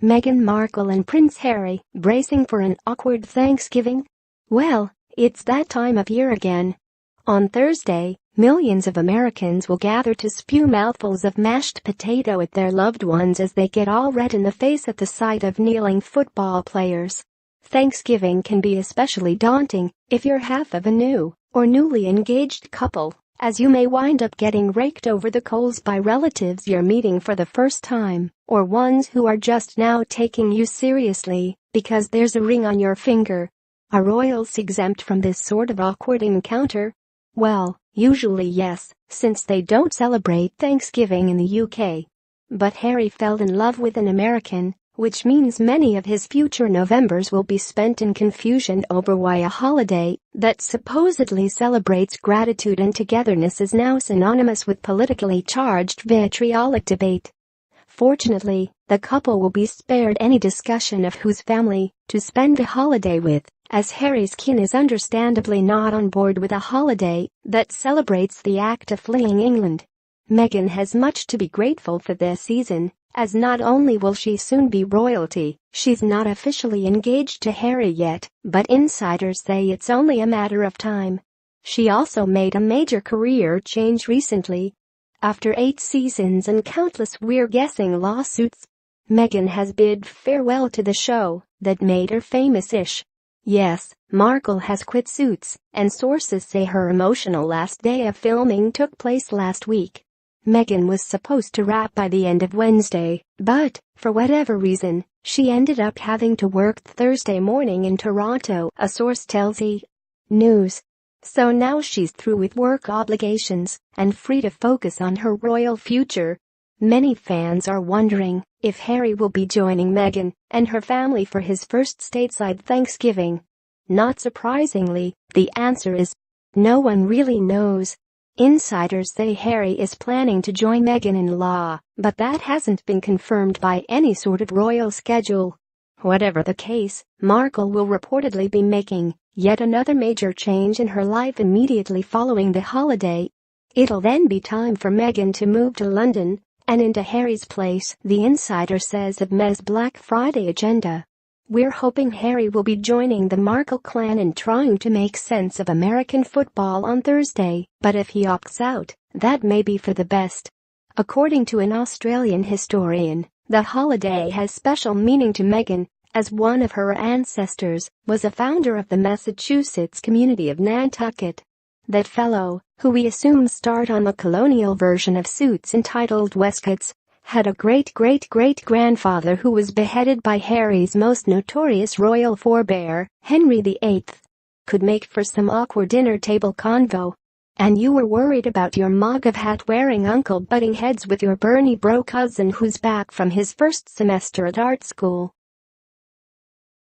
Meghan Markle and Prince Harry bracing for an awkward Thanksgiving? Well, it's that time of year again. On Thursday, millions of Americans will gather to spew mouthfuls of mashed potato at their loved ones as they get all red in the face at the sight of kneeling football players. Thanksgiving can be especially daunting if you're half of a new or newly engaged couple, as you may wind up getting raked over the coals by relatives you're meeting for the first time, or ones who are just now taking you seriously because there's a ring on your finger. Are royals exempt from this sort of awkward encounter? Well, usually yes, since they don't celebrate Thanksgiving in the UK. But Harry fell in love with an American, which means many of his future Novembers will be spent in confusion over why a holiday that supposedly celebrates gratitude and togetherness is now synonymous with politically charged vitriolic debate. Fortunately, the couple will be spared any discussion of whose family to spend the holiday with, as Harry's kin is understandably not on board with a holiday that celebrates the act of fleeing England. Meghan has much to be grateful for this season, as not only will she soon be royalty, she's not officially engaged to Harry yet, but insiders say it's only a matter of time. She also made a major career change recently. After 8 seasons and countless weird-guessing lawsuits, Meghan has bid farewell to the show that made her famous-ish. Yes, Markle has quit Suits, and sources say her emotional last day of filming took place last week. Meghan was supposed to wrap by the end of Wednesday, but, for whatever reason, she ended up having to work Thursday morning in Toronto, a source tells E! News. So now she's through with work obligations and free to focus on her royal future. Many fans are wondering if Harry will be joining Meghan and her family for his first stateside Thanksgiving. Not surprisingly, the answer is no one really knows. Insiders say Harry is planning to join Meghan in law, but that hasn't been confirmed by any sort of royal schedule. Whatever the case, Markle will reportedly be making yet another major change in her life immediately following the holiday. It'll then be time for Meghan to move to London and into Harry's place, the insider says of Meg's Black Friday agenda. We're hoping Harry will be joining the Markle clan and trying to make sense of American football on Thursday, but if he opts out, that may be for the best. According to an Australian historian, the holiday has special meaning to Meghan, as one of her ancestors was a founder of the Massachusetts community of Nantucket. That fellow, who we assume starred on the colonial version of Suits entitled Westcoats, had a great-great-great-grandfather who was beheaded by Harry's most notorious royal forebear, Henry VIII. Could make for some awkward dinner table convo. And you were worried about your MAGA hat-wearing uncle butting heads with your Bernie bro cousin who's back from his first semester at art school.